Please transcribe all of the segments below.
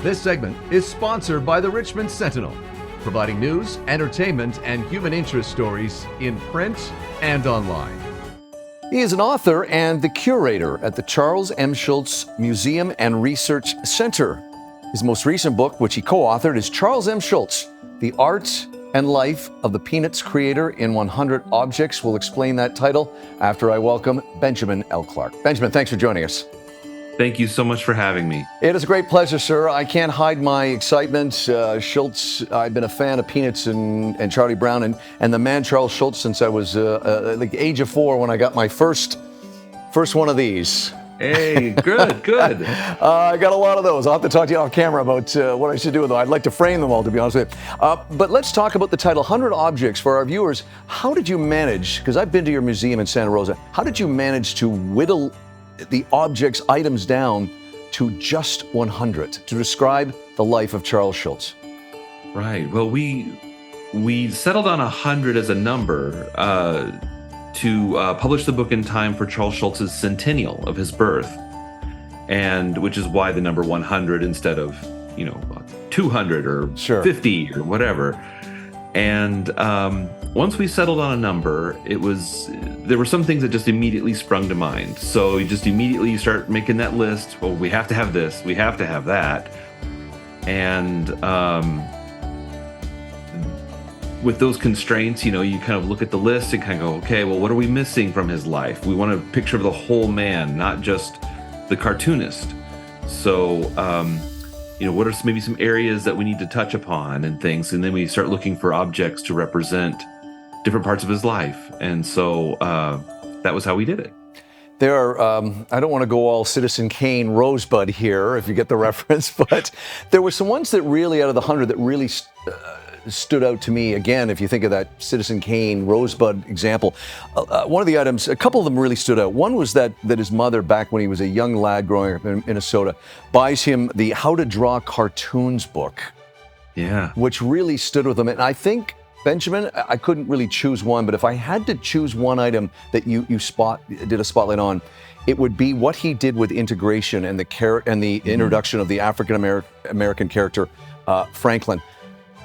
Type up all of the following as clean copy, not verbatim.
This segment is sponsored by the Richmond Sentinel, providing news, entertainment, and human interest stories in print and online. He is an author and the curator at the Charles M. Schulz Museum and Research Center. His most recent book, which he co-authored, is Charles M. Schulz, The Art and Life of the Peanuts Creator in 100 Objects. We'll explain that title after I welcome Benjamin L. Clarke. Benjamin, thanks for joining us. Thank you so much for having me. It is a great pleasure, sir. I can't hide my excitement. Schulz, I've been a fan of Peanuts and Charlie Brown and the man Charles Schulz since I was like the age of 4 when I got my first one of these. Hey, good. I got a lot of those. I'll have to talk to you off camera about what I should do with them. I'd like to frame them all, to be honest with you. But let's talk about the title, 100 Objects. For our viewers, how did you manage, because I've been to your museum in Santa Rosa, how did you manage to whittle the objects, items down to just 100 to describe the life of Charles Schulz? Right. Well, we settled on 100 as a number to publish the book in time for Charles Schulz's centennial of his birth, and which is why the number 100 instead of 200 or 50 or whatever. And once we settled on a number, there were some things that just immediately sprung to mind. So you just immediately start making that list. Well, we have to have this, we have to have that. And with those constraints, you kind of look at the list and kind of go, okay, well, what are we missing from his life? We want a picture of the whole man, not just the cartoonist. So, what are maybe some areas that we need to touch upon and things? And then we start looking for objects to represent different parts of his life. And so that was how we did it. There are, I don't want to go all Citizen Kane Rosebud here, if you get the reference, but there were some ones that really, out of the 100, that really stood out to me. Again, if you think of that Citizen Kane Rosebud example, one of the items, a couple of them really stood out. One was that his mother, back when he was a young lad growing up in Minnesota, buys him the How to Draw Cartoons book. Yeah. Which really stood with him. And I think, Benjamin, I couldn't really choose one, but if I had to choose one item that you did a spotlight on, it would be what he did with integration and the introduction of the African American character, Franklin.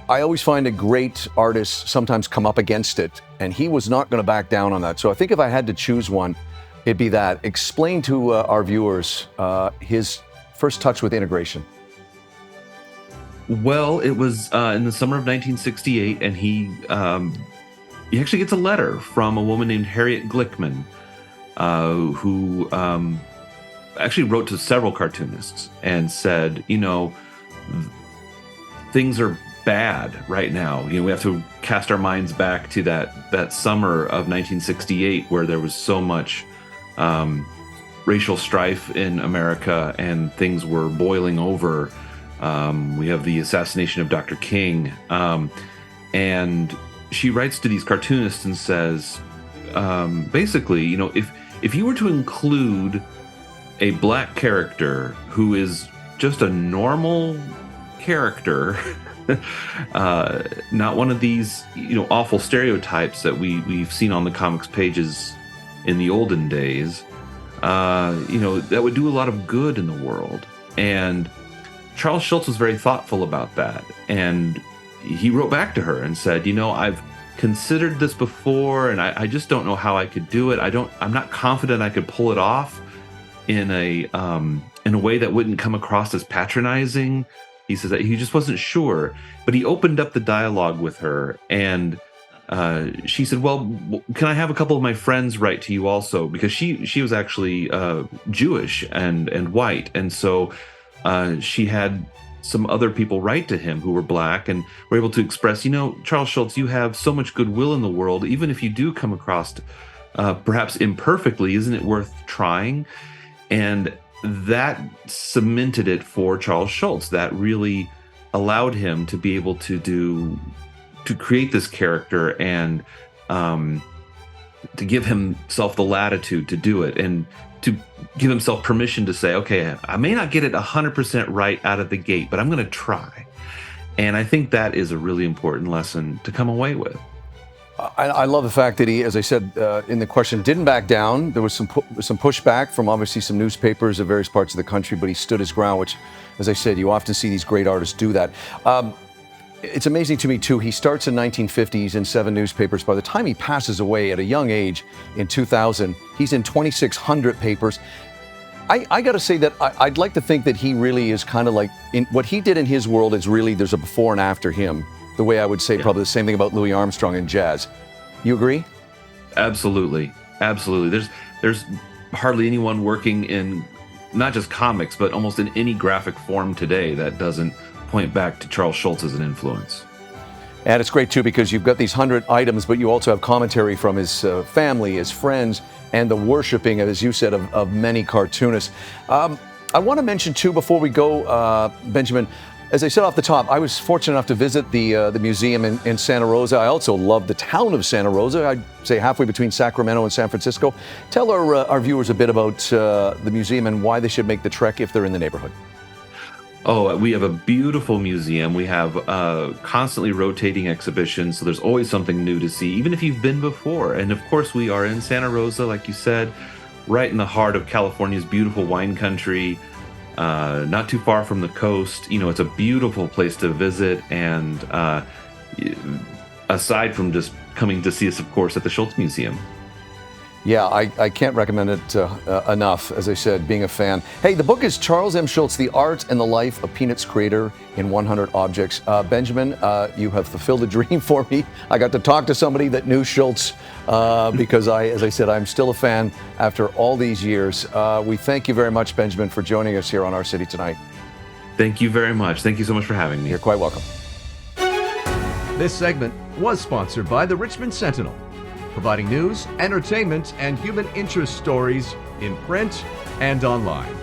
I always find that great artists sometimes come up against it, and he was not going to back down on that. So I think if I had to choose one, it'd be that. Explain to our viewers his first touch with integration. Well, it was in the summer of 1968, and he actually gets a letter from a woman named Harriet Glickman, who actually wrote to several cartoonists and said, things are bad right now. We have to cast our minds back to that summer of 1968 where there was so much racial strife in America and things were boiling over. We have the assassination of Dr. King. And she writes to these cartoonists and says, basically, if you were to include a black character who is just a normal character, not one of these, awful stereotypes that we've seen on the comics pages in the olden days, that would do a lot of good in the world. And Charles Schulz was very thoughtful about that. And he wrote back to her and said, I've considered this before, and I just don't know how I could do it. I'm not confident I could pull it off in a way that wouldn't come across as patronizing. He says that he just wasn't sure, but he opened up the dialogue with her, and she said, well, can I have a couple of my friends write to you also? Because she was actually Jewish and white, and so she had some other people write to him who were black and were able to express, Charles Schulz, you have so much goodwill in the world. Even if you do come across perhaps imperfectly, isn't it worth trying? And that cemented it for Charles Schulz. That really allowed him to be able to create this character and to give himself the latitude to do it and to give himself permission to say, okay, I may not get it 100% right out of the gate, but I'm going to try. And I think that is a really important lesson to come away with. I love the fact that he, as I said in the question, didn't back down. There was some pushback from obviously some newspapers of various parts of the country, but he stood his ground, which, as I said, you often see these great artists do that. It's amazing to me, too. He starts in 1950, he's in 7 newspapers. By the time he passes away at a young age in 2000, he's in 2,600 papers. I got to say that I'd like to think that he really is kind of like, what he did in his world is really, there's a before and after him. The way I would say probably the same thing about Louis Armstrong and jazz. You agree? Absolutely. Absolutely. There's hardly anyone working in not just comics, but almost in any graphic form today that doesn't point back to Charles Schulz as an influence. And it's great, too, because you've got these 100 items, but you also have commentary from his family, his friends, and the worshiping, as you said, of many cartoonists. I want to mention, too, before we go, Benjamin, as I said off the top, I was fortunate enough to visit the museum in Santa Rosa. I also love the town of Santa Rosa. I'd say halfway between Sacramento and San Francisco. Tell our viewers a bit about the museum and why they should make the trek if they're in the neighborhood. Oh, we have a beautiful museum. We have constantly rotating exhibitions, so there's always something new to see, even if you've been before. And of course, we are in Santa Rosa, like you said, right in the heart of California's beautiful wine country. Not too far from the coast. You know, it's a beautiful place to visit. And aside from just coming to see us, of course, at the Schulz Museum. Yeah, I can't recommend it enough, as I said, being a fan. Hey, the book is Charles M. Schulz, The Art and the Life of Peanuts Creator in 100 Objects. Benjamin, you have fulfilled a dream for me. I got to talk to somebody that knew Schulz because as I said, I'm still a fan after all these years. We thank you very much, Benjamin, for joining us here on Our City Tonight. Thank you very much. Thank you so much for having me. You're quite welcome. This segment was sponsored by the Richmond Sentinel, providing news, entertainment, and human interest stories in print and online.